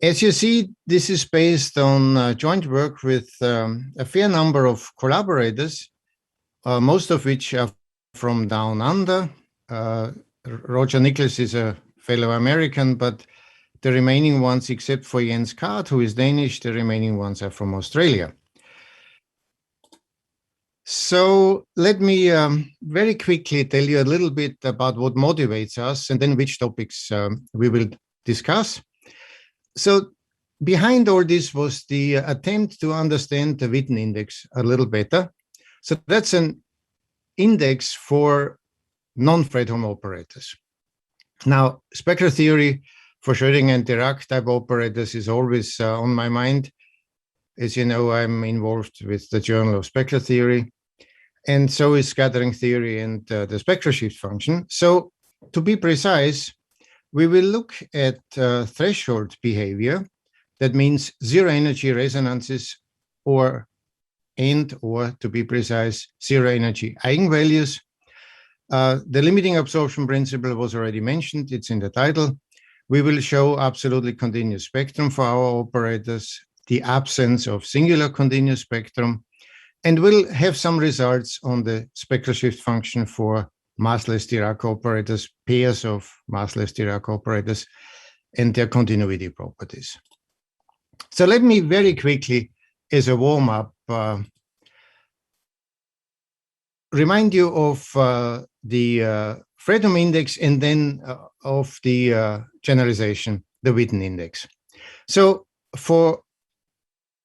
As you see, this is based on joint work with a fair number of collaborators, most of which are from down under. Roger Nichols is a fellow American, but the remaining ones, except for Jens Kaart, who is Danish, the remaining ones are from Australia. So let me very quickly tell you a little bit about what motivates us and then which topics we will discuss. So behind all this was the attempt to understand the Witten index a little better. So that's an index for non-Fredholm operators. Now, spectral theory for Schrödinger and Dirac type operators is always on my mind. As you know, I'm involved with the Journal of Spectral Theory, and so is scattering theory and the spectral shift function. So to be precise, we will look at threshold behavior. That means zero energy resonances or to be precise, zero energy eigenvalues. The limiting absorption principle was already mentioned. It's in the title. We will show absolutely continuous spectrum for our operators, the absence of singular continuous spectrum, and we'll have some results on the spectral shift function for massless Dirac operators, pairs of massless Dirac operators, and their continuity properties. So let me very quickly, as a warm-up, remind you of the Fredholm index and then of the generalization, the Witten index. So for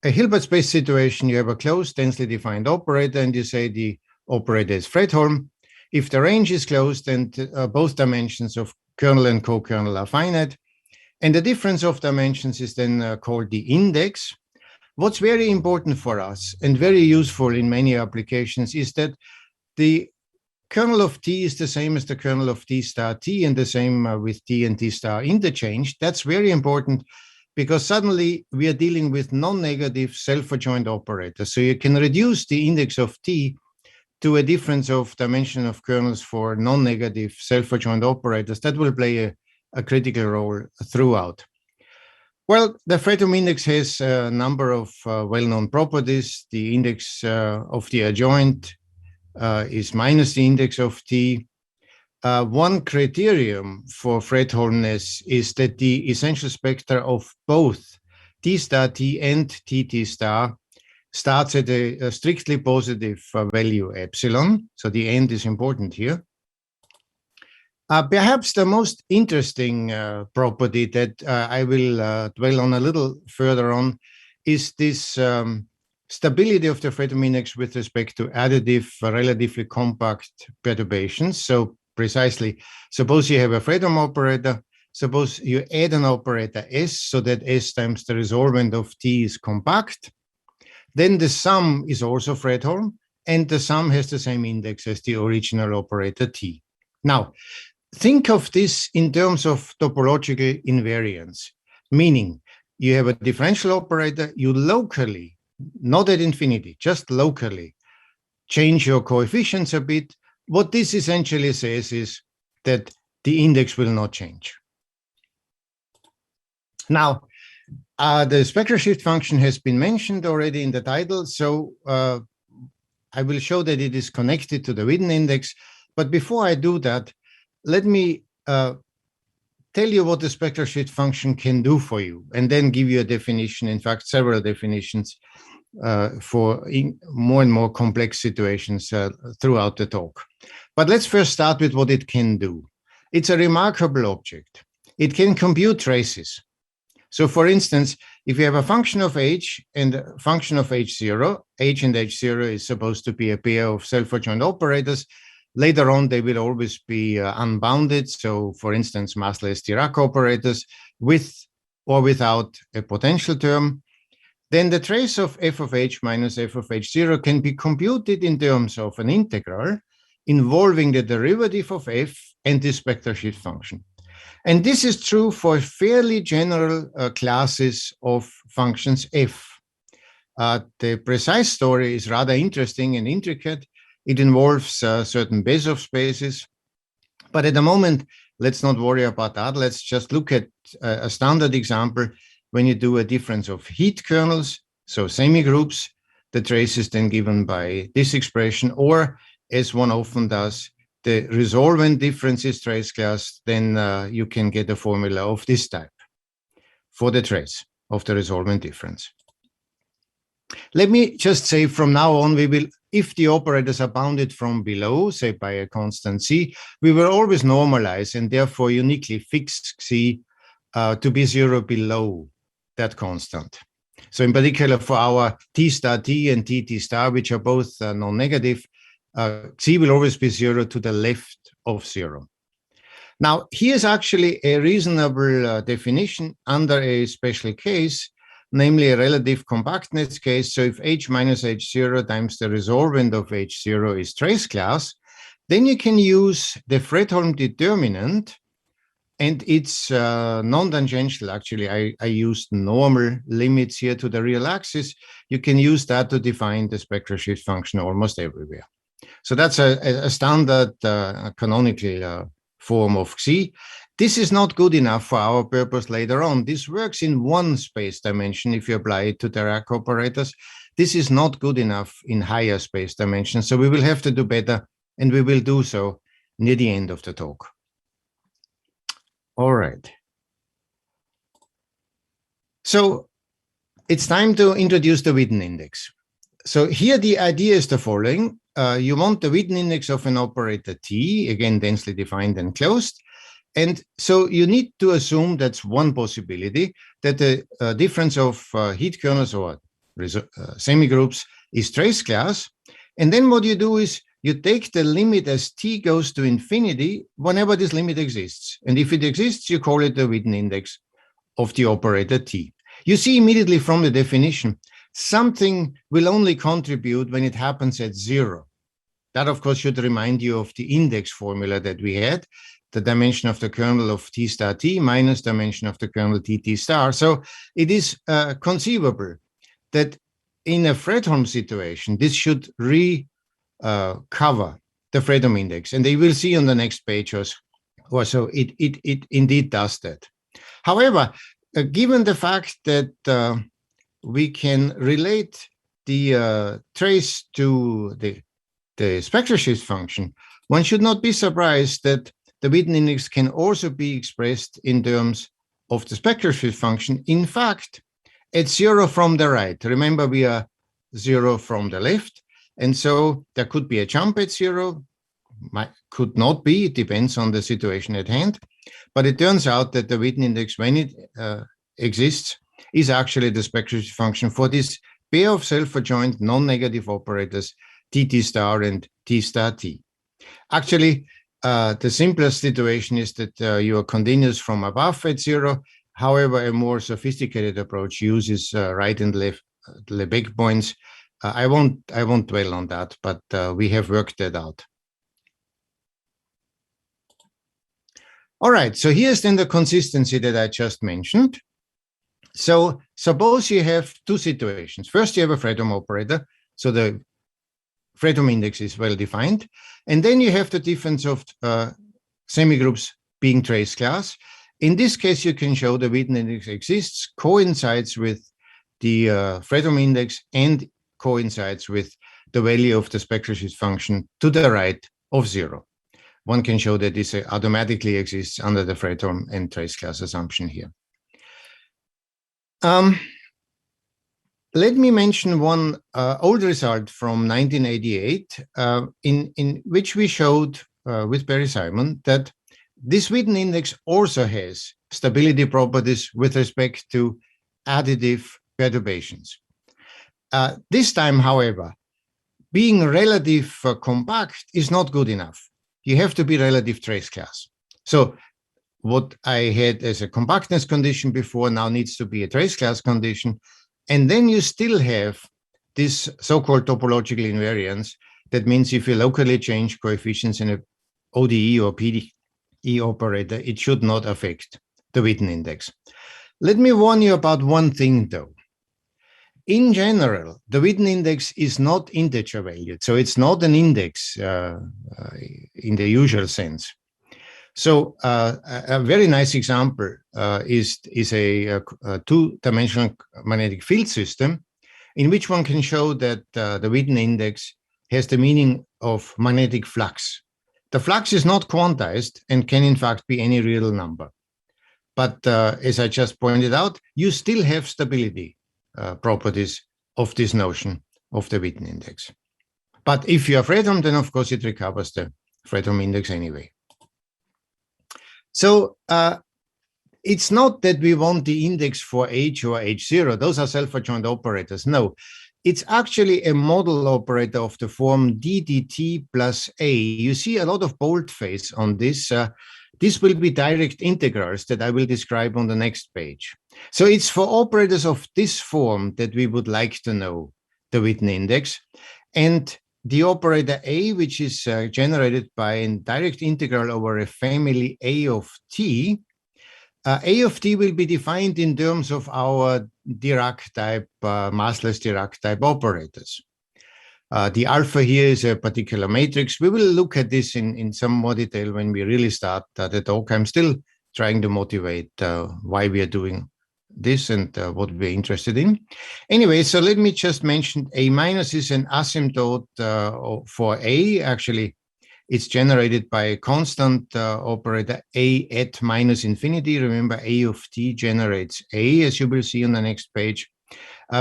a Hilbert space situation, you have a closed, densely defined operator, and you say the operator is Fredholm. If the range is closed, then both dimensions of kernel and co-kernel are finite, and the difference of dimensions is then called the index. What's very important for us and very useful in many applications is that the kernel of T is the same as the kernel of T star T, and the same with T and T star interchange. That's very important because suddenly we are dealing with non-negative self-adjoint operators. So you can reduce the index of T to a difference of dimension of kernels for non-negative self-adjoint operators. That will play a critical role throughout. Well, the Fredholm index has a number of well-known properties. The index of the adjoint is minus the index of T. One criterion for Fredholmness is that the essential spectra of both T star T and TT star starts at a strictly positive value epsilon. So the end is important here. Perhaps the most interesting property that I will dwell on a little further on is this stability of the Fredholm index with respect to additive, relatively compact perturbations. So precisely, suppose you have a Fredholm operator, suppose you add an operator S so that S times the resolvent of T is compact, then the sum is also Fredholm, and the sum has the same index as the original operator T. Now, think of this in terms of topological invariance, meaning you have a differential operator, you locally, not at infinity, just locally, change your coefficients a bit. What this essentially says is that the index will not change. Now, the spectral shift function has been mentioned already in the title, so I will show that it is connected to the Witten index. But before I do that, let me tell you what the spectral shift function can do for you, and then give you a definition, in fact, several definitions for more and more complex situations throughout the talk. But let's first start with what it can do. It's a remarkable object. It can compute traces. So for instance, if you have a function of h and a function of h0, h and h0 is supposed to be a pair of self-adjoint operators. Later on, they will always be unbounded. So for instance, massless Dirac operators with or without a potential term. Then the trace of f of h minus f of h0 can be computed in terms of an integral involving the derivative of f and the spectral shift function. And this is true for fairly general classes of functions f. The precise story is rather interesting and intricate. It involves certain Bezoff spaces. But at the moment, let's not worry about that. Let's just look at a standard example. when you do a difference of heat kernels, so semigroups, the trace is then given by this expression, or as one often does, the resolvent difference is trace class, then you can get a formula of this type for the trace of the resolvent difference. Let me just say from now on, we will, if the operators are bounded from below, say by a constant C, we will always normalize and therefore uniquely fix C to be 0 below that constant. So in particular for our T star T and T star, which are both non-negative, C will always be 0 to the left of 0. Now, here's actually a reasonable definition under a special case, namely a relative compactness case. So if H minus H0 times the resolvent of H0 is trace class, then you can use the Fredholm determinant, and it's non-tangential. Actually, I used normal limits here to the real axis. You can use that to define the spectral shift function almost everywhere. So that's a standard canonical form of Xi. This is not good enough for our purpose later on. This works in one space dimension if you apply it to Dirac operators. This is not good enough in higher space dimensions. So we will have to do better, and we will do so near the end of the talk. All right. So it's time to introduce the Witten index. So here the idea is the following. You want the Witten index of an operator T, again, densely defined and closed. And so you need to assume that's one possibility, that the difference of heat kernels or semigroups is trace class. And then what you do is you take the limit as T goes to infinity whenever this limit exists. And if it exists, you call it the Witten index of the operator T. You see immediately from the definition, something will only contribute when it happens at 0. That, of course, should remind you of the index formula that we had, the dimension of the kernel of T star T minus dimension of the kernel T star. So it is conceivable that in a Fredholm situation, this should cover the Fredholm index. And they will see on the next page or so, it indeed does that. However, given the fact that we can relate the trace to the spectral shift function, one should not be surprised that the Witten index can also be expressed in terms of the spectral shift function. In fact, at 0 from the right. Remember, we are 0 from the left. And so there could be a jump at 0, could not be, it depends on the situation at hand. But it turns out that the Witten index, when it exists, is actually the spectral shift function for this pair of self-adjoint non-negative operators, T star and T star T. Actually, the simplest situation is that you are continuous from above at 0. However, a more sophisticated approach uses right and left Lebesgue points. I won't dwell on that, but we have worked that out. All right, so here's then the consistency that I just mentioned. So suppose you have two situations. First, you have a Fredholm operator, so the Fredholm index is well defined, and then you have the difference of semigroups being trace class. In this case, you can show the Witten index exists, coincides with the Fredholm index, and coincides with the value of the spectral shift function to the right of 0. One can show that this automatically exists under the Fredholm and trace class assumption here. Let me mention one old result from 1988, in which we showed with Barry Simon that this Witten index also has stability properties with respect to additive perturbations. This time, however, being relative compact is not good enough. You have to be relative trace class. So what I had as a compactness condition before now needs to be a trace class condition. And then you still have this so-called topological invariance. That means if you locally change coefficients in a ODE or PDE operator, it should not affect the Witten index. Let me warn you about one thing, though. In general, the Witten index is not integer valued, so it's not an index in the usual sense. So a very nice example is a two-dimensional magnetic field system in which one can show that the Witten index has the meaning of magnetic flux. The flux is not quantized and can in fact be any real number. But as I just pointed out, you still have stability properties of this notion of the Witten index. But if you have Fredholm, then of course it recovers the Fredholm index anyway. So it's not that we want the index for H or H0. Those are self-adjoint operators. No, it's actually a model operator of the form DDT plus A. You see a lot of boldface on this. This will be direct integrals that I will describe on the next page. So it's for operators of this form that we would like to know the Witten index. And the operator A, which is generated by a direct integral over a family A of t, A of t will be defined in terms of our Dirac type, massless Dirac type operators. The alpha here is a particular matrix. We will look at this in some more detail when we really start the talk. I'm still trying to motivate why we are doing this and what we're interested in. Anyway, so let me just mention A minus is an asymptote for A. Actually, it's generated by a constant operator A at minus infinity. Remember, A of t generates A, as you will see on the next page.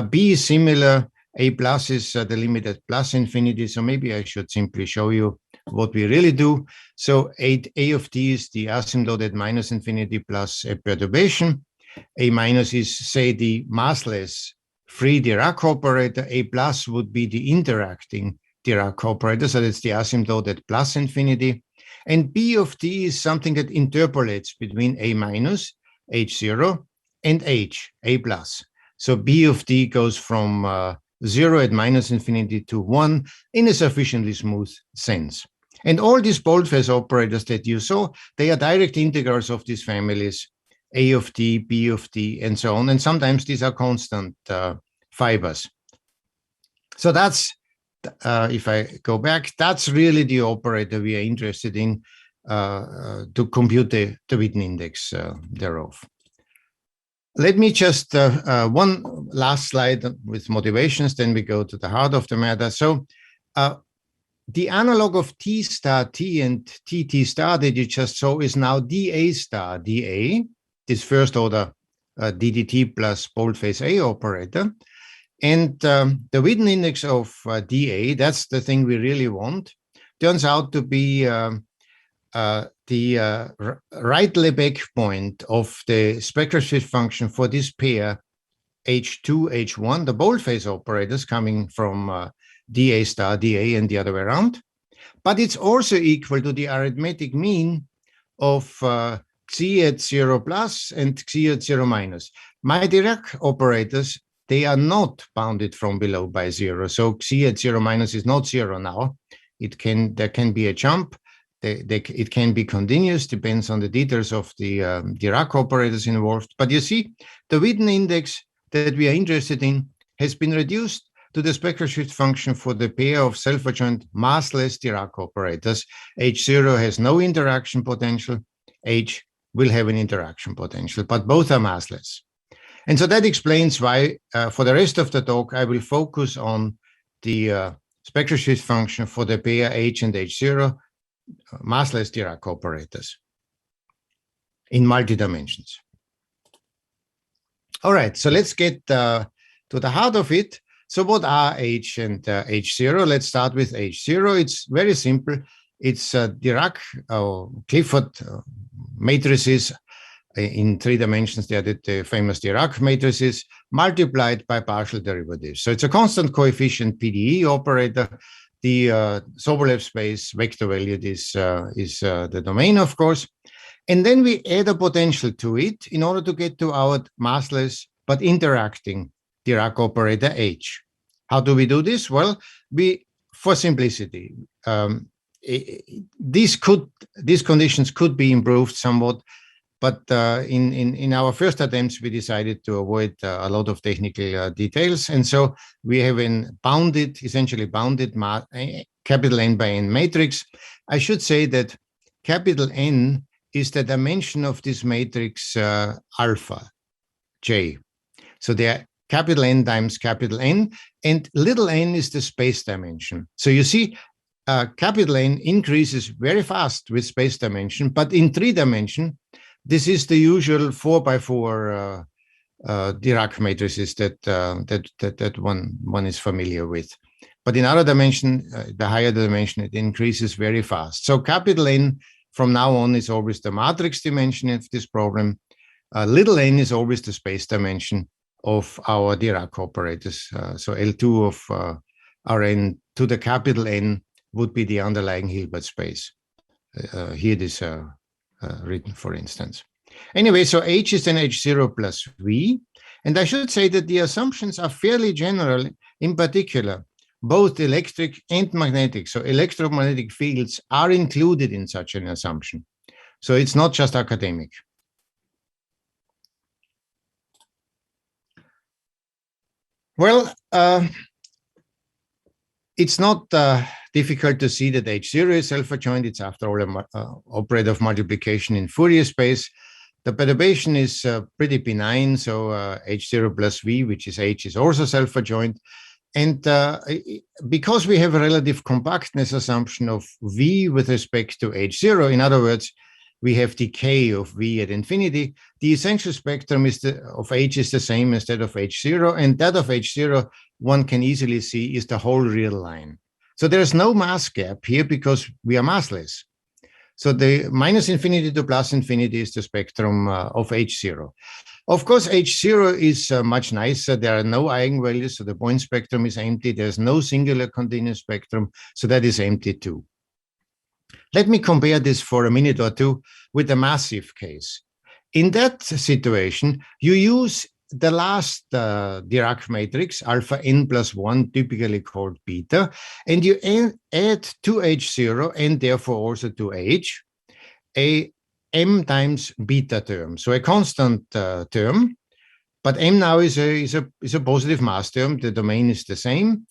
B is similar. A plus is the limit at plus infinity. So maybe I should simply show you what we really do. So A of t is the asymptote at minus infinity plus a perturbation. A minus is, say, the massless free Dirac operator. A plus would be the interacting Dirac operator. So that's the asymptote at plus infinity. And B of t is something that interpolates between A minus, H0, and H, A plus. So B of t goes from 0 at minus infinity to 1 in a sufficiently smooth sense. And all these boldface operators that you saw, they are direct integrals of these families, A of t, B of t, and so on. And sometimes these are constant fibers. So that's, if I go back, that's really the operator we are interested in to compute the Witten index thereof. Let me just, one last slide with motivations, then we go to the heart of the matter. So the analog of T star T and TT star that you just saw is now dA star dA, this first order DDT plus boldface A operator. And the Witten index of dA, that's the thing we really want, turns out to be the right Lebesgue point of the spectral shift function for this pair H2, H1, the boldface operators coming from dA star dA and the other way around. But it's also equal to the arithmetic mean of Xi at 0 plus and Xi at 0 minus. My Dirac operators, they are not bounded from below by 0. So Xi at 0 minus is not 0 now. There can be a jump. It can be continuous, depends on the details of the Dirac operators involved. But you see, the Witten index that we are interested in has been reduced to the spectral shift function for the pair of self-adjoint massless Dirac operators. H0 has no interaction potential. H will have an interaction potential, but both are massless. And so that explains why, for the rest of the talk, I will focus on the spectral shift function for the pair H and H0, massless Dirac operators in multi-dimensions. All right, so let's get to the heart of it. So what are H and H0? Let's start with H0. It's very simple. It's Dirac Clifford matrices in 3 dimensions. They are the famous Dirac matrices multiplied by partial derivatives. So it's a constant coefficient PDE operator. The Sobolev space vector valued is the domain, of course. And then we add a potential to it in order to get to our massless but interacting Dirac operator H. How do we do this? Well, for simplicity, these conditions could be improved somewhat, but in our first attempts, we decided to avoid a lot of technical details. And so we have essentially bounded capital N by N matrix. I should say that capital N is the dimension of this matrix alpha, J. So there capital N times capital N, and little n is the space dimension. So you see, capital N increases very fast with space dimension, but in 3-dimension, this is the usual 4x4 Dirac matrices that one is familiar with. But in other dimension, the higher the dimension, it increases very fast. So capital N from now on is always the matrix dimension of this problem. Little n is always the space dimension of our Dirac operators. So L2 of Rn to the capital N would be the underlying Hilbert space. Here it is written, for instance. Anyway, so H is then H0 plus V. And I should say that the assumptions are fairly general. In particular, both electric and magnetic, so electromagnetic fields, are included in such an assumption. So it's not just academic. Well, it's not difficult to see that H0 is self-adjoint. It's, after all, an operator of multiplication in Fourier space. The perturbation is pretty benign, so H0 plus V, which is H, is also self-adjoint. And because we have a relative compactness assumption of V with respect to H0, in other words, we have decay of V at infinity, the essential spectrum of H is the same as that of H0, and that of H0, one can easily see, is the whole real line. So there's no mass gap here because we are massless. So the minus infinity to plus infinity is the spectrum of H0. Of course, H0 is much nicer. There are no eigenvalues, so the point spectrum is empty. There's no singular continuous spectrum, so that is empty too. Let me compare this for a minute or two with the massive case. In that situation, you use the last Dirac matrix, alpha n plus 1, typically called beta, and you add to H0 and therefore also to H, a m times beta term, so a constant term, but m now is a positive mass term. The domain is the same.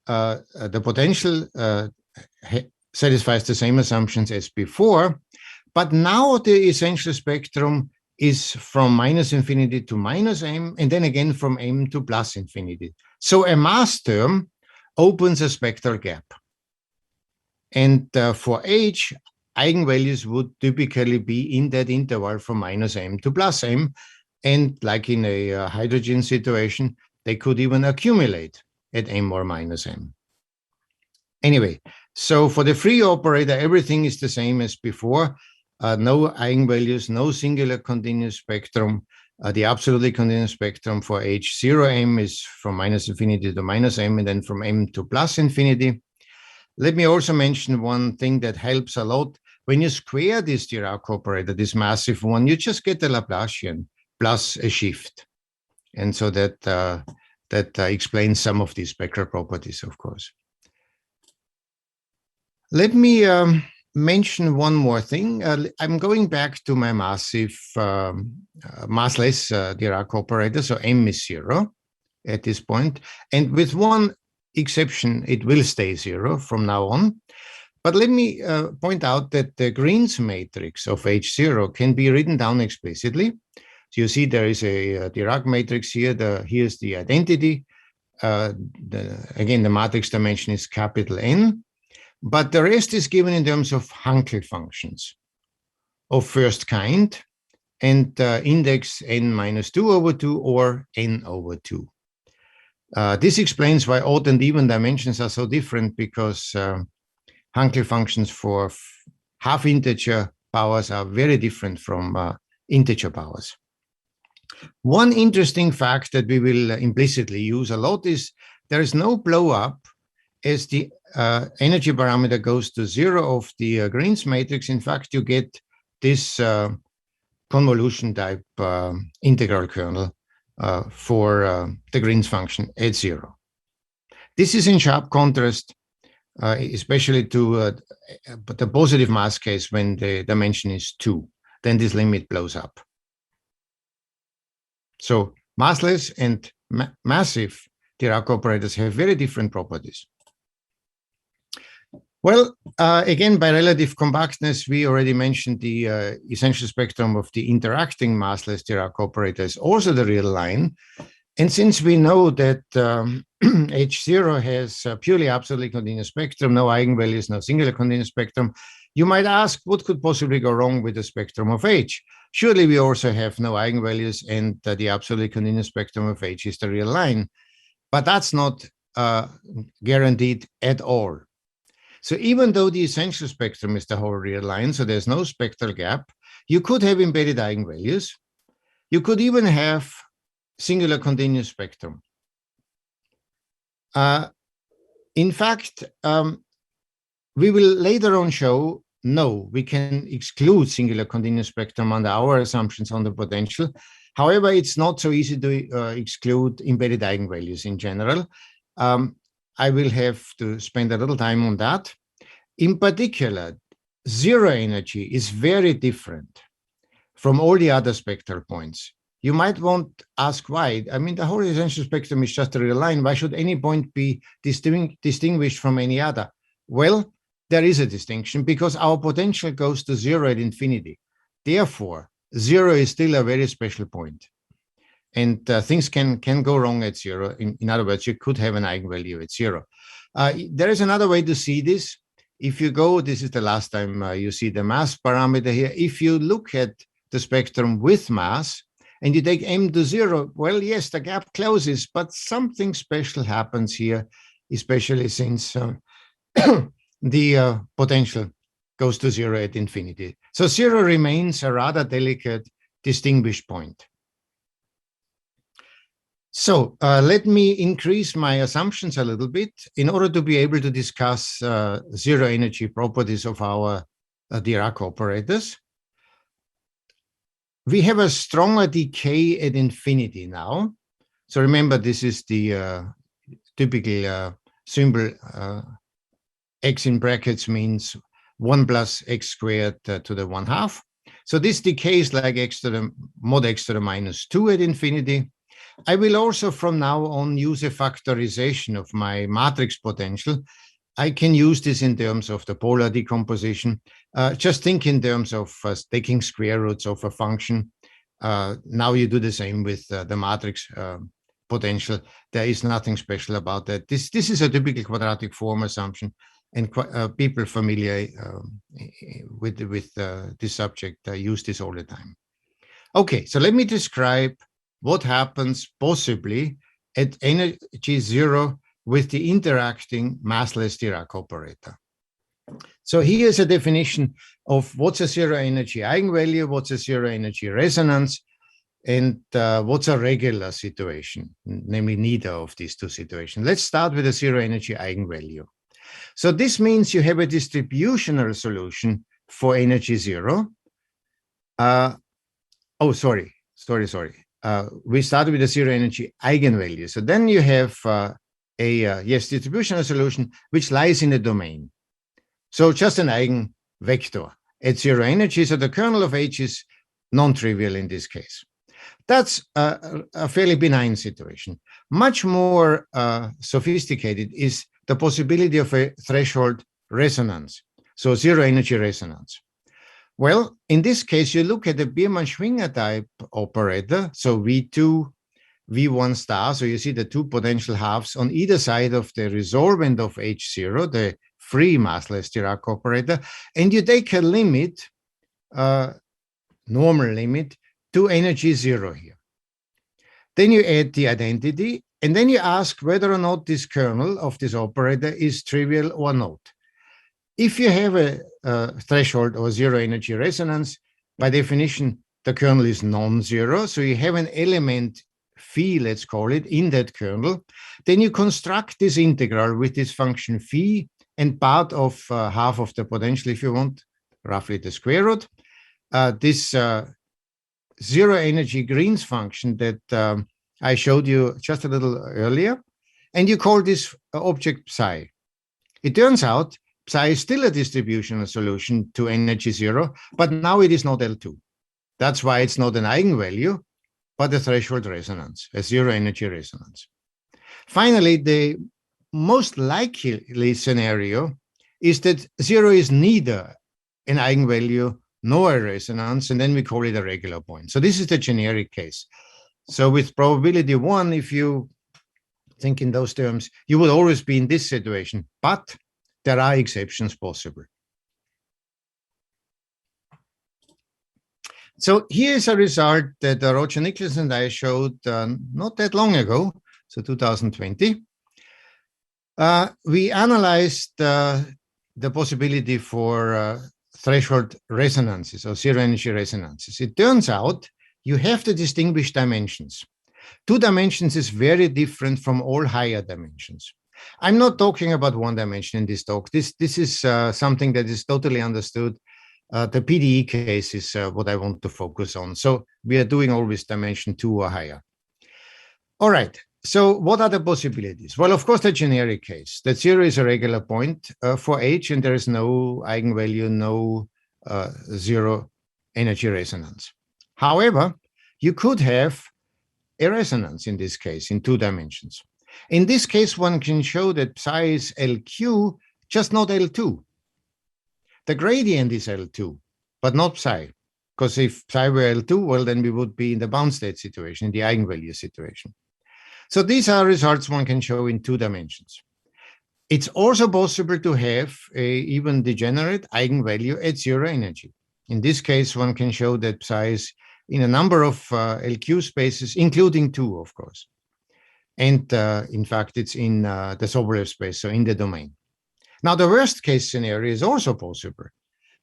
The potential satisfies the same assumptions as before, but now the essential spectrum is from minus infinity to minus m, and then again from m to plus infinity. So a mass term opens a spectral gap. And for H, eigenvalues would typically be in that interval from minus m to plus m. And like in a hydrogen situation, they could even accumulate at m or minus m. Anyway, so for the free operator, everything is the same as before. No eigenvalues, no singular continuous spectrum. The absolutely continuous spectrum for H0m is from minus infinity to minus m, and then from m to plus infinity. Let me also mention one thing that helps a lot. When you square this Dirac operator, this massive one, you just get the Laplacian plus a shift. And so that explains some of these spectral properties, of course. Let me mention one more thing. I'm going back to my massive, massless Dirac operator. So m is 0 at this point. And with one exception, it will stay 0 from now on. But let me point out that the Green's matrix of H0 can be written down explicitly. So you see there is a Dirac matrix here. Here's the identity. Again, the matrix dimension is capital N. But the rest is given in terms of Hankel functions of first kind and index n minus 2 over 2 or n over 2. This explains why odd and even dimensions are so different, because Hankel functions for half integer powers are very different from integer powers. One interesting fact that we will implicitly use a lot is there is no blow up as the energy parameter goes to 0 of the Green's matrix. In fact, you get this convolution type integral kernel for the Green's function at 0. This is in sharp contrast, especially to the positive mass case when the dimension is 2. Then this limit blows up. So massless and massive Dirac operators have very different properties. Well, again, by relative compactness, we already mentioned the essential spectrum of the interacting massless Dirac operator is also the real line. And since we know that H0 has a purely absolutely continuous spectrum, no eigenvalues, no singular continuous spectrum, you might ask, what could possibly go wrong with the spectrum of H? Surely we also have no eigenvalues, and the absolutely continuous spectrum of H is the real line. But that's not guaranteed at all. So even though the essential spectrum is the whole real line, so there's no spectral gap, you could have embedded eigenvalues. You could even have singular continuous spectrum. In fact, we will later on show, no, we can exclude singular continuous spectrum under our assumptions on the potential. However, it's not so easy to exclude embedded eigenvalues in general. I will have to spend a little time on that. In particular, zero energy is very different from all the other spectral points. You might want to ask why. I mean, the whole essential spectrum is just a real line. Why should any point be distinguished from any other? Well, there is a distinction because our potential goes to zero at infinity. Therefore, zero is still a very special point. And things can go wrong at zero. In other words, you could have an eigenvalue at zero. There is another way to see this. If you go, this is the last time you see the mass parameter here. If you look at the spectrum with mass and you take m to zero, well, yes, the gap closes, but something special happens here, especially since the potential goes to zero at infinity. So zero remains a rather delicate, distinguished point. So let me increase my assumptions a little bit in order to be able to discuss zero energy properties of our Dirac operators. We have a stronger decay at infinity now. So remember, this is the typical symbol. X in brackets means 1 plus x squared to the 1/2. So this decays like x to the mod x to the minus 2 at infinity. I will also from now on use a factorization of my matrix potential. I can use this in terms of the polar decomposition. Just think in terms of taking square roots of a function. Now you do the same with the matrix potential. There is nothing special about that. This is a typical quadratic form assumption, and people familiar with this subject use this all the time. Okay, so let me describe what happens possibly at energy zero with the interacting massless Dirac operator. So here's a definition of what's a zero energy eigenvalue, what's a zero energy resonance, and what's a regular situation, namely neither of these two situations. Let's start with a zero energy eigenvalue. So this means you have a distributional solution for energy zero. We started with a zero energy eigenvalue. So then you have distributional solution which lies in a domain. So just an eigenvector at zero energy. So the kernel of H is non-trivial in this case. That's a fairly benign situation. Much more sophisticated is the possibility of a threshold resonance. So zero energy resonance. Well, in this case, you look at the Biermann-Schwinger type operator, so V2, V1 star, so you see the two potential halves on either side of the resolvent of H0, the free massless Dirac operator, and you take a limit, normal limit, to energy zero here. Then you add the identity, and then you ask whether or not this kernel of this operator is trivial or not. If you have a threshold or zero energy resonance, by definition, the kernel is non-zero. So you have an element phi, let's call it, in that kernel. Then you construct this integral with this function phi and part of half of the potential, if you want, roughly the square root. This zero energy Green's function that I showed you just a little earlier. And you call this object psi. It turns out psi is still a distributional solution to energy zero, but now it is not L2. That's why it's not an eigenvalue, but a threshold resonance, a zero energy resonance. Finally, the most likely scenario is that 0 is neither an eigenvalue nor a resonance, and then we call it a regular point. So this is the generic case. So with probability 1, if you think in those terms, you will always be in this situation, but there are exceptions possible. So here's a result that Roger Nicholas and I showed not that long ago, so 2020. We analyzed the possibility for threshold resonances or zero energy resonances. It turns out you have to distinguish dimensions. 2 dimensions is very different from all higher dimensions. I'm not talking about 1 dimension in this talk. This is something that is totally understood. The PDE case is what I want to focus on. So we are doing always dimension 2 or higher. All right. So what are the possibilities? Well, of course, the generic case, that 0 is a regular point for H, and there is no eigenvalue, no zero energy resonance. However, you could have a resonance in this case in 2 dimensions. In this case, one can show that psi is LQ, just not L2. The gradient is L2, but not psi, because if psi were L2, well, then we would be in the bound state situation, in the eigenvalue situation. So these are results one can show in 2 dimensions. It's also possible to have a even degenerate eigenvalue at 0 energy. In this case, one can show that psi is in a number of LQ spaces, including 2, of course. And in fact, it's in the Sobolev space, so in the domain. Now, the worst case scenario is also possible.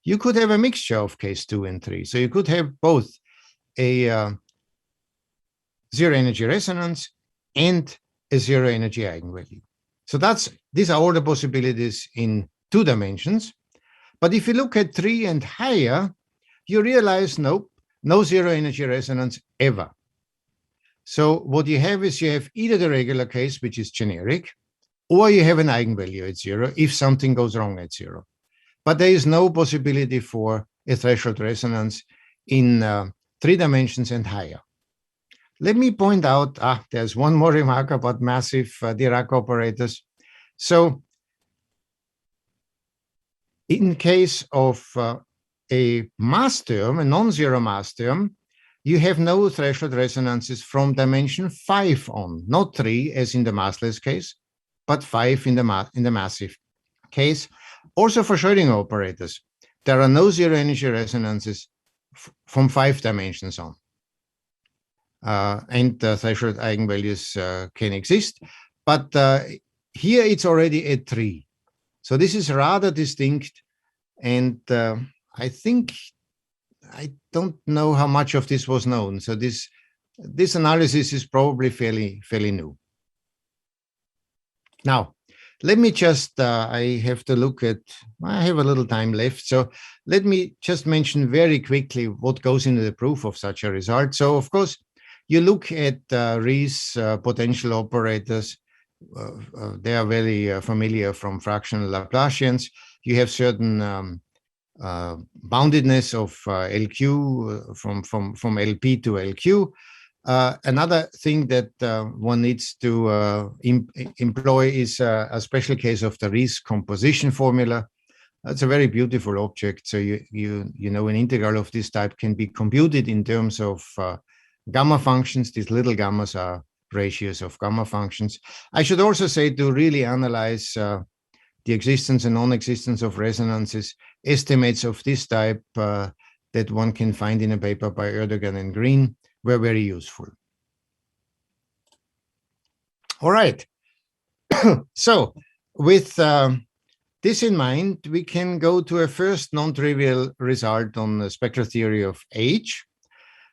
You could have a mixture of case 2 and 3. So you could have both a zero energy resonance and a zero energy eigenvalue. So these are all the possibilities in 2 dimensions. But if you look at 3 and higher, you realize nope, no zero energy resonance ever. So what you have is you have either the regular case, which is generic, or you have an eigenvalue at 0 if something goes wrong at 0. But there is no possibility for a threshold resonance in 3 dimensions and higher. Let me point out, there's one more remark about massive Dirac operators. So in case of a mass term, a non-zero mass term, you have no threshold resonances from dimension 5 on, not 3 as in the massless case, but 5 in the massive case. Also for Schrödinger operators, there are no zero energy resonances from 5 dimensions on. And threshold eigenvalues can exist, but here it's already at 3. So this is rather distinct, and I think I don't know how much of this was known. So this analysis is probably fairly new. Now, let me just, I have to look at, I have a little time left. So let me just mention very quickly what goes into the proof of such a result. So of course, you look at Riesz potential operators. They are very familiar from fractional Laplacians. You have certain boundedness of LQ from LP to LQ. Another thing that one needs to employ is a special case of the Riesz composition formula. That's a very beautiful object. So you know an integral of this type can be computed in terms of gamma functions. These little gammas are ratios of gamma functions. I should also say, to really analyze the existence and non-existence of resonances, estimates of this type that one can find in a paper by Erdogan and Green were very useful. All right. So with this in mind, we can go to a first non-trivial result on the spectral theory of H.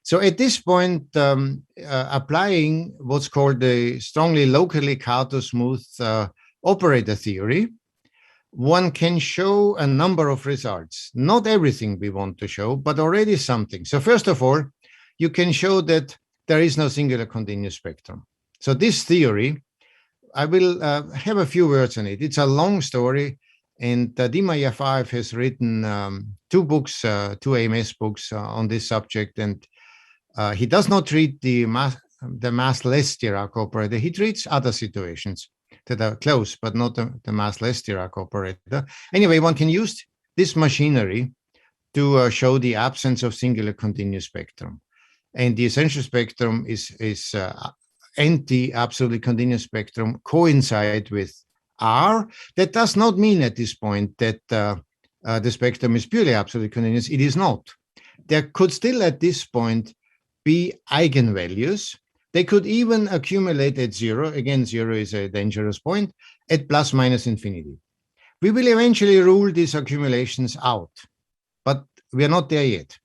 So at this point, applying what's called the strongly locally Kato-smooth operator theory, one can show a number of results. Not everything we want to show, but already something. So first of all, you can show that there is no singular continuous spectrum. So this theory, I will have a few words on it. It's a long story, and Dima Yafaev has written 2 books, 2 AMS books on this subject, and he does not treat the massless Dirac operator. He treats other situations. that are close, but not the massless Dirac operator. Anyway, one can use this machinery to show the absence of singular continuous spectrum. And the essential spectrum and the absolutely continuous spectrum coincide with R. That does not mean at this point that the spectrum is purely absolutely continuous. It is not. There could still at this point be eigenvalues. They could even accumulate at zero. Again, zero is a dangerous point, at plus minus infinity. We will eventually rule these accumulations out, but we are not there yet.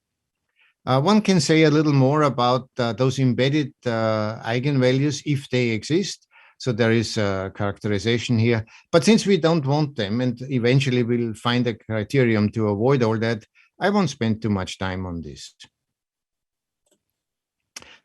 One can say a little more about those embedded eigenvalues if they exist. So there is a characterization here. But since we don't want them, and eventually we'll find a criterion to avoid all that, I won't spend too much time on this.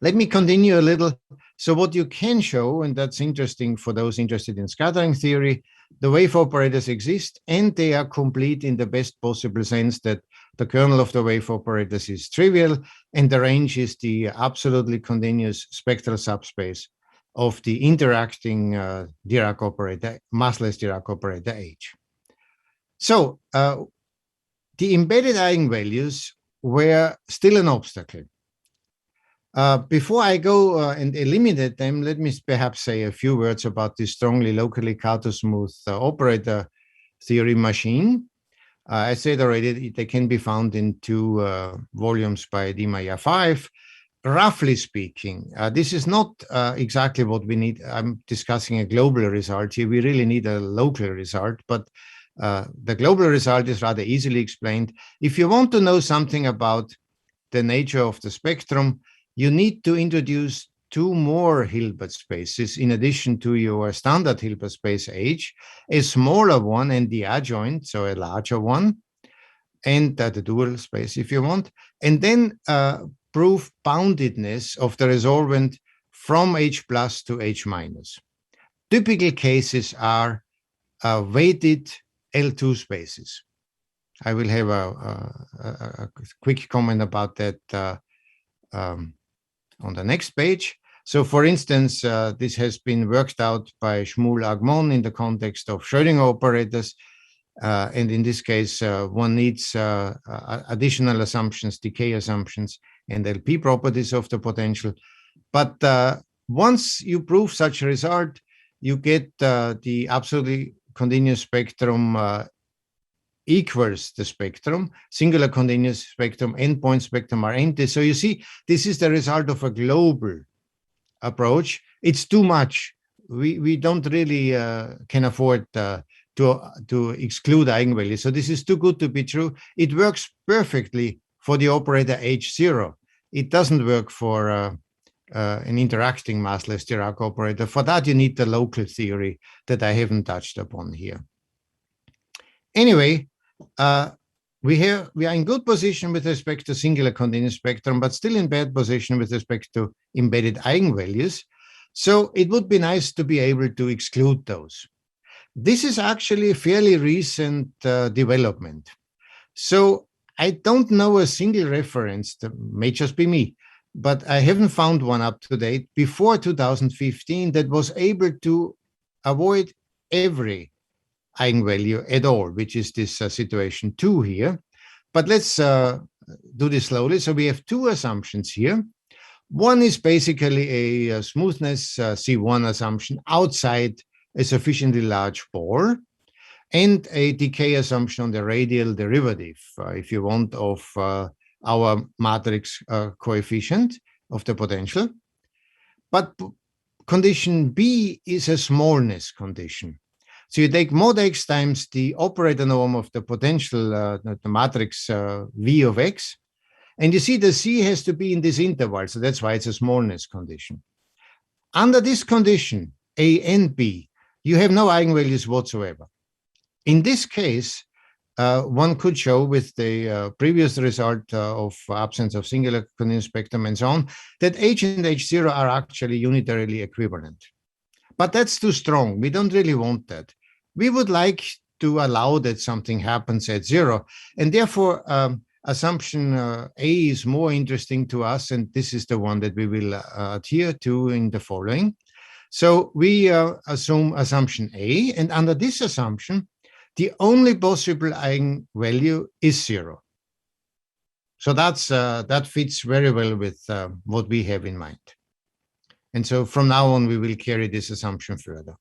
Let me continue a little. So what you can show, and that's interesting for those interested in scattering theory, the wave operators exist and they are complete in the best possible sense that the kernel of the wave operators is trivial and the range is the absolutely continuous spectral subspace of the interacting Dirac operator, massless Dirac operator H. So the embedded eigenvalues were still an obstacle. Before I go and eliminate them, let me perhaps say a few words about this strongly locally Kato-smooth operator theory machine. I said already, they can be found in two volumes by Dimaya 5. Roughly speaking, this is not exactly what we need. I'm discussing a global result here. We really need a local result, but the global result is rather easily explained. If you want to know something about the nature of the spectrum, you need to introduce two more Hilbert spaces in addition to your standard Hilbert space H, a smaller one and the adjoint, so a larger one, and the dual space if you want, and then prove boundedness of the resolvent from H plus to H minus. Typical cases are weighted L2 spaces. I will have a quick comment about that on the next page. So for instance, this has been worked out by Shmuel-Agmon in the context of Schrödinger operators. And in this case, one needs additional assumptions, decay assumptions, and LP properties of the potential. But once you prove such a result, you get the absolutely continuous spectrum equals the spectrum, singular continuous spectrum, endpoint spectrum are empty. So you see, this is the result of a global approach. It's too much. We don't really can afford to exclude eigenvalues. So this is too good to be true. It works perfectly for the operator H0. It doesn't work for an interacting massless Dirac operator. For that, you need the local theory that I haven't touched upon here. Anyway, we are in good position with respect to singular continuous spectrum, but still in bad position with respect to embedded eigenvalues. So it would be nice to be able to exclude those. This is actually a fairly recent development. So I don't know a single reference, that may just be me, but I haven't found one up to date before 2015 that was able to avoid every eigenvalue at all, which is this situation 2 here. But let's do this slowly. So we have two assumptions here. One is basically a smoothness C1 assumption outside a sufficiently large bore, and a decay assumption on the radial derivative, if you want, of our matrix coefficient of the potential. But condition B is a smallness condition. So you take mod x times the operator norm of the potential, the matrix V of x, and you see the C has to be in this interval, so that's why it's a smallness condition. Under this condition, A and B, you have no eigenvalues whatsoever. In this case, one could show with the previous result of absence of singular continuous spectrum and so on, that H and H0 are actually unitarily equivalent. But that's too strong. We don't really want that. We would like to allow that something happens at zero. And therefore, assumption A is more interesting to us. And this is the one that we will adhere to in the following. So we assume assumption A, and under this assumption, the only possible eigenvalue is 0. So that fits very well with what we have in mind. And so from now on, we will carry this assumption further.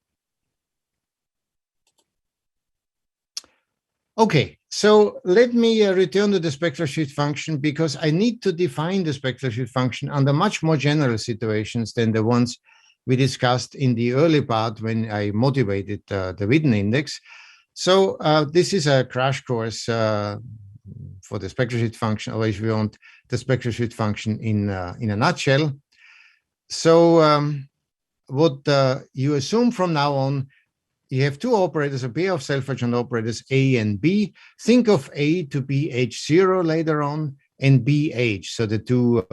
Okay, so let me return to the spectral shift function, because I need to define the spectral shift function under much more general situations than the ones we discussed in the early part when I motivated the Witten index. So this is a crash course for the spectral shift function, or if you want, the spectral shift function in a nutshell. So what you assume from now on, you have two operators, a pair of self-adjoint operators, A and B. Think of A to be H0 later on, and B H, so the two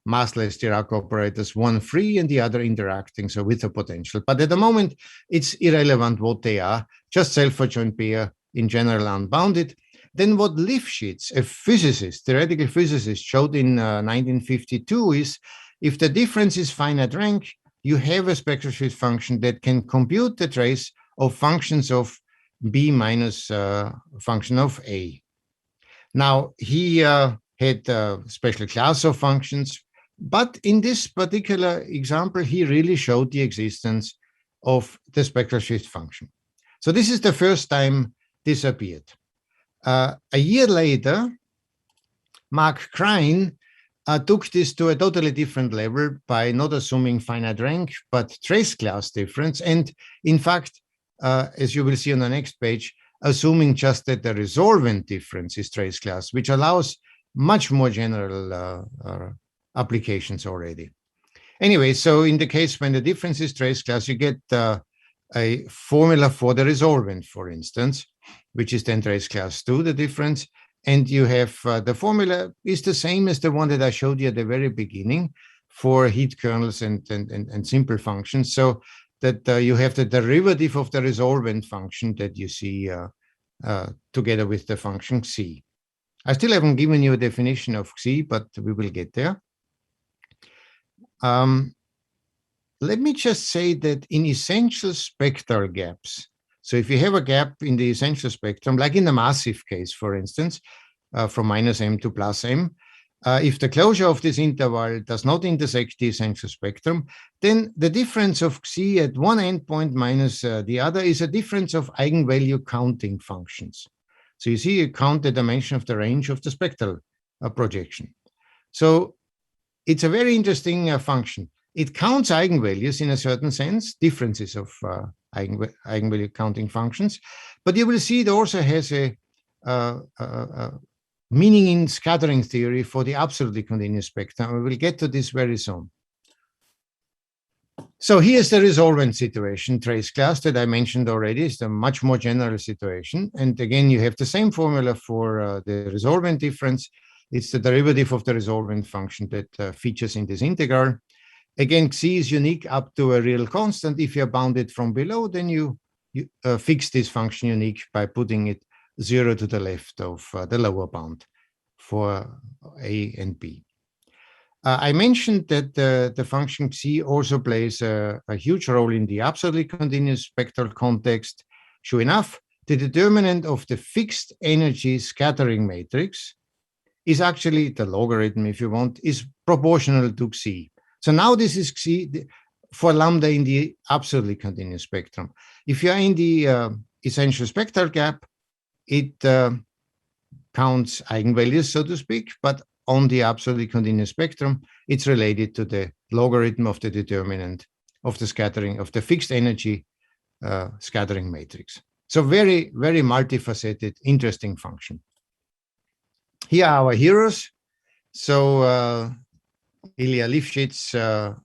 massless Dirac operators, one free and the other interacting, so with a potential. But at the moment, it's irrelevant what they are, just self-adjoint pair, in general unbounded. Then what Lifshitz, a physicist, theoretical physicist, showed in 1952 is, if the difference is finite rank, you have a spectral shift function that can compute the trace of functions of B minus function of A. Now, he had a special class of functions, but in this particular example, he really showed the existence of the spectral shift function. So this is the first time this appeared. A year later, Mark Krein took this to a totally different level by not assuming finite rank, but trace class difference. And in fact, as you will see on the next page, assuming just that the resolvent difference is trace class, which allows much more general applications already. Anyway, so in the case when the difference is trace class, you get a formula for the resolvent, for instance, which is then trace class 2, the difference. And you have the formula is the same as the one that I showed you at the very beginning for heat kernels and simple functions. So that you have the derivative of the resolvent function that you see together with the function xi. I still haven't given you a definition of xi, but we will get there. Let me just say that in essential spectral gaps, so if you have a gap in the essential spectrum, like in the massive case, for instance, from minus m to plus m, if the closure of this interval does not intersect the essential spectrum, then the difference of xi at one endpoint minus the other is a difference of eigenvalue counting functions. So you see, you count the dimension of the range of the spectral projection. So it's a very interesting function. It counts eigenvalues in a certain sense, differences of eigenvalue counting functions, but you will see it also has a meaning in scattering theory for the absolutely continuous spectrum. We will get to this very soon. So here's the resolvent situation, trace class, that I mentioned already. It's a much more general situation. And again, you have the same formula for the resolvent difference. It's the derivative of the resolvent function that features in this integral. Again, xi is unique up to a real constant. If you're bounded from below, then you fix this function unique by putting it 0 to the left of the lower bound for A and B. I mentioned that the function xi also plays a huge role in the absolutely continuous spectral context. Sure enough, the determinant of the fixed energy scattering matrix is actually the logarithm, if you want, is proportional to xi. So now this is xi for lambda in the absolutely continuous spectrum. If you're in the essential spectral gap, it counts eigenvalues, so to speak, but on the absolutely continuous spectrum, it's related to the logarithm of the determinant of the scattering of the fixed energy scattering matrix. So very, very multifaceted, interesting function. Here are our heroes. So Ilya Lifshitz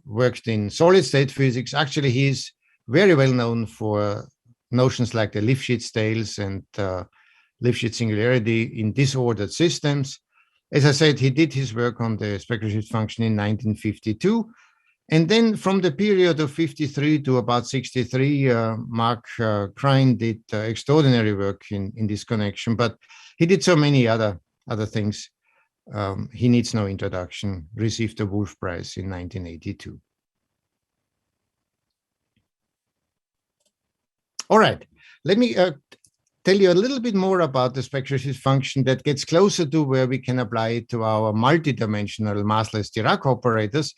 worked in solid state physics. Actually, he's very well known for notions like the Lifshitz tails and Lifshitz singularity in disordered systems. As I said, he did his work on the spectral shift function in 1952. And then from the period of 53 to about 63, Mark Krein did extraordinary work in this connection, but he did so many other things. He needs no introduction, received the Wolf Prize in 1982. All right, let me tell you a little bit more about the spectral shift function that gets closer to where we can apply it to our multidimensional massless Dirac operators.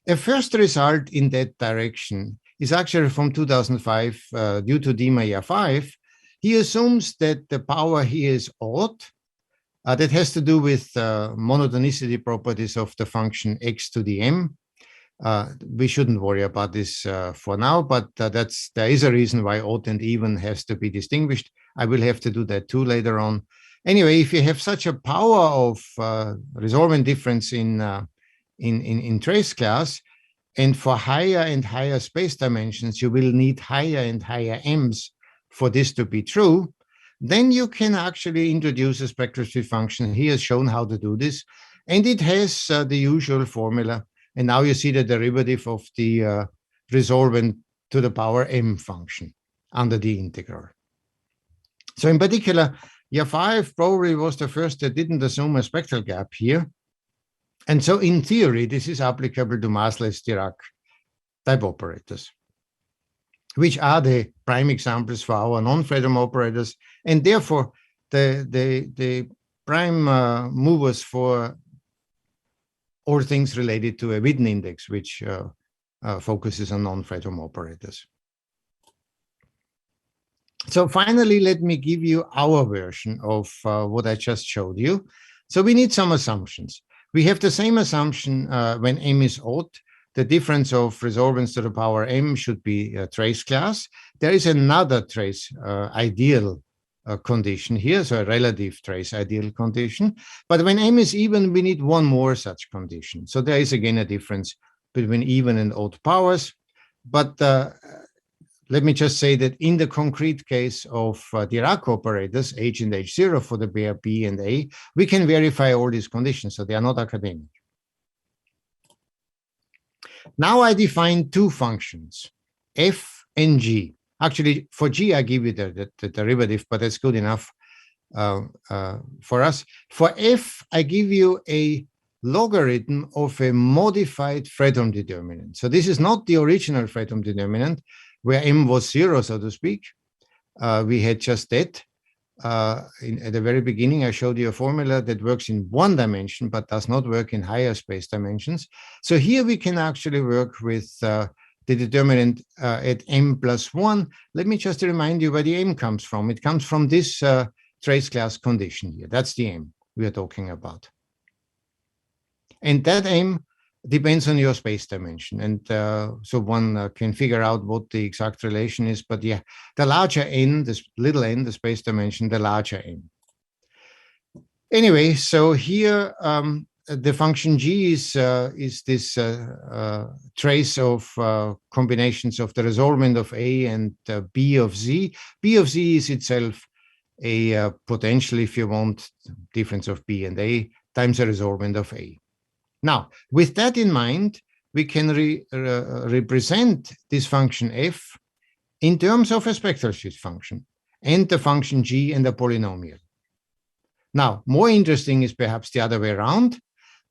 A first result in that direction is actually from 2005 due to D Meyer 5. He assumes that the power here is odd. That has to do with monotonicity properties of the function x to the m. We shouldn't worry about this for now, but there is a reason why odd and even has to be distinguished. I will have to do that too later on. Anyway, if you have such a power of resolvent difference in trace class, and for higher and higher space dimensions, you will need higher and higher m's for this to be true, then you can actually introduce a spectral shift function. He has shown how to do this, and it has the usual formula. And now you see the derivative of the resolvent to the power m function under the integral. So in particular, year 5 probably was the first that didn't assume a spectral gap here. And so in theory, this is applicable to massless Dirac type operators, which are the prime examples for our non-Fredholm operators, and therefore the prime movers for all things related to a Witten index, which focuses on non-Fredholm operators. So finally, let me give you our version of what I just showed you. So we need some assumptions. We have the same assumption when m is odd. The difference of resolvents to the power m should be a trace class. There is another trace ideal condition here, so a relative trace ideal condition. But when m is even, we need one more such condition. So there is again a difference between even and odd powers. But let me just say that in the concrete case of Dirac operators, H and H0 for the pair B and A, we can verify all these conditions, so they are not academic. Now I define two functions, f and g. Actually, for g, I give you the derivative, but that's good enough for us. For f, I give you a logarithm of a modified Fredholm determinant. So this is not the original Fredholm determinant, where m was 0, so to speak. We had just that. At the very beginning, I showed you a formula that works in one dimension, but does not work in higher space dimensions. So here we can actually work with the determinant at m plus 1. Let me just remind you where the m comes from. It comes from this trace class condition here. That's the m we are talking about. And that m depends on your space dimension. And so one can figure out what the exact relation is. But yeah, the larger n, this little n, the space dimension, the larger n. Anyway, so here the function g is this trace of combinations of the resolvent of A and B of Z. B of Z is itself a potential, if you want, difference of B and A times the resolvent of A. Now, with that in mind, we can represent this function f in terms of a spectral shift function and the function g and a polynomial. Now, more interesting is perhaps the other way around.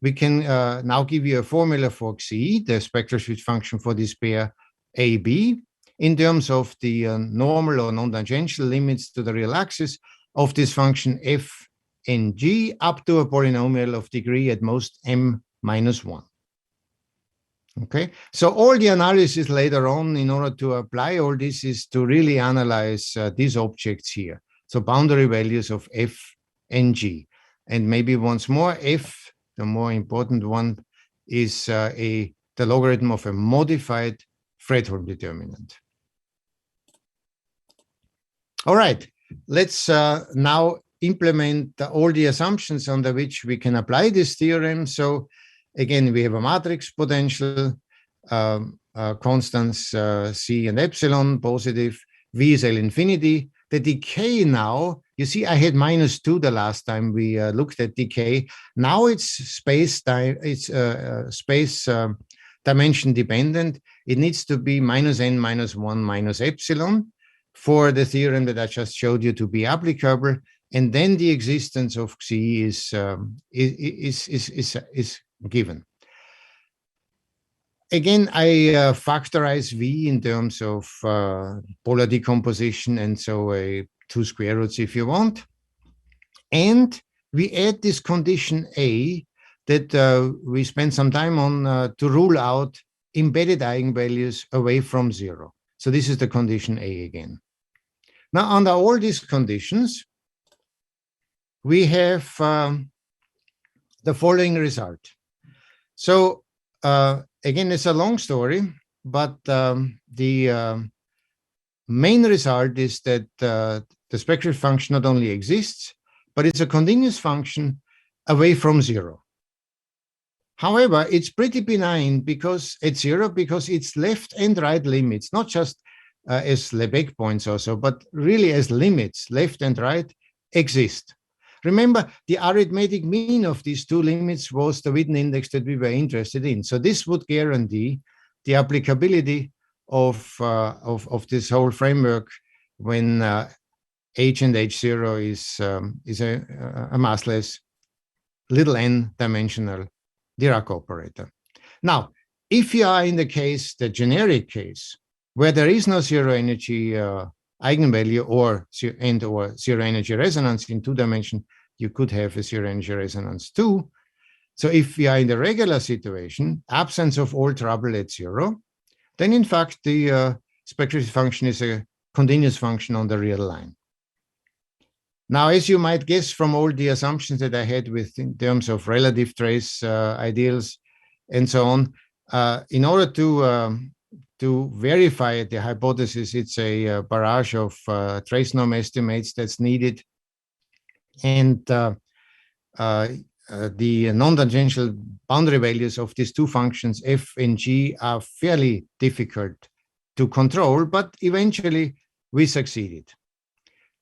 We can now give you a formula for xi, the spectral shift function for this pair AB, in terms of the normal or non-tangential limits to the real axis of this function f and g up to a polynomial of degree at most m minus 1. Okay, so all the analysis later on in order to apply all this is to really analyze these objects here. So boundary values of f and g. And maybe once more, f, the more important one, is the logarithm of a modified Fredholm determinant. All right, let's now implement all the assumptions under which we can apply this theorem. So again, we have a matrix potential, constants C and epsilon, positive, V is L infinity. The decay now, you see, I had -2 the last time we looked at decay. Now it's space dimension dependent. It needs to be -n minus 1 minus epsilon for the theorem that I just showed you to be applicable. And then the existence of Xi is given. Again, I factorize V in terms of polar decomposition, and so 2 square roots if you want. And we add this condition A that we spend some time on to rule out embedded eigenvalues away from 0. So this is the condition A again. Now, under all these conditions, we have the following result. So again, it's a long story, but the main result is that the spectral function not only exists, but it's a continuous function away from 0. However, it's pretty benign because at 0, because its left and right limits, not just as Lebesgue points also, but really as limits, left and right, exist. Remember, the arithmetic mean of these 2 limits was the Witten index that we were interested in. So this would guarantee the applicability of this whole framework when H and H0 is a massless little n dimensional Dirac operator. Now, if you are in the case, the generic case, where there is no zero energy eigenvalue or zero energy resonance in 2 dimension, you could have a zero energy resonance too. So if we are in the regular situation, absence of all trouble at 0, then in fact the spectral function is a continuous function on the real line. Now, as you might guess from all the assumptions that I had with in terms of relative trace ideals and so on, in order to verify the hypothesis, it's a barrage of trace norm estimates that's needed. And the non-tangential boundary values of these 2 functions, f and g, are fairly difficult to control, but eventually we succeeded.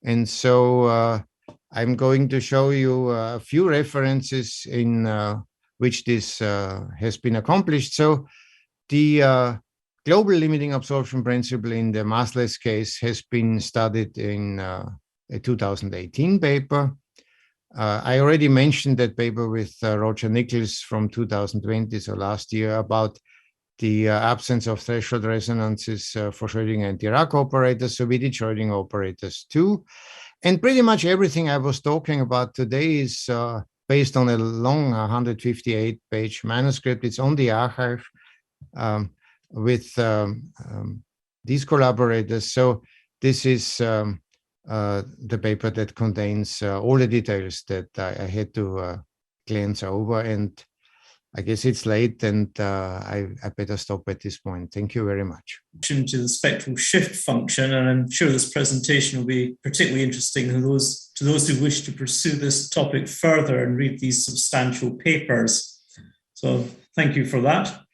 And so I'm going to show you a few references in which this has been accomplished. So the global limiting absorption principle in the massless case has been studied in a 2018 paper. I already mentioned that paper with Roger Nichols from 2020, so last year, about the absence of threshold resonances for Schrödinger and Dirac operators. So we did Schrödinger operators too. And pretty much everything I was talking about today is based on a long 158-page manuscript. It's on the archive with these collaborators. So this is the paper that contains all the details that I had to glance over. And I guess it's late, and I better stop at this point. Thank you very much. To the spectral shift function, and I'm sure this presentation will be particularly interesting to those who wish to pursue this topic further and read these substantial papers. So thank you for that.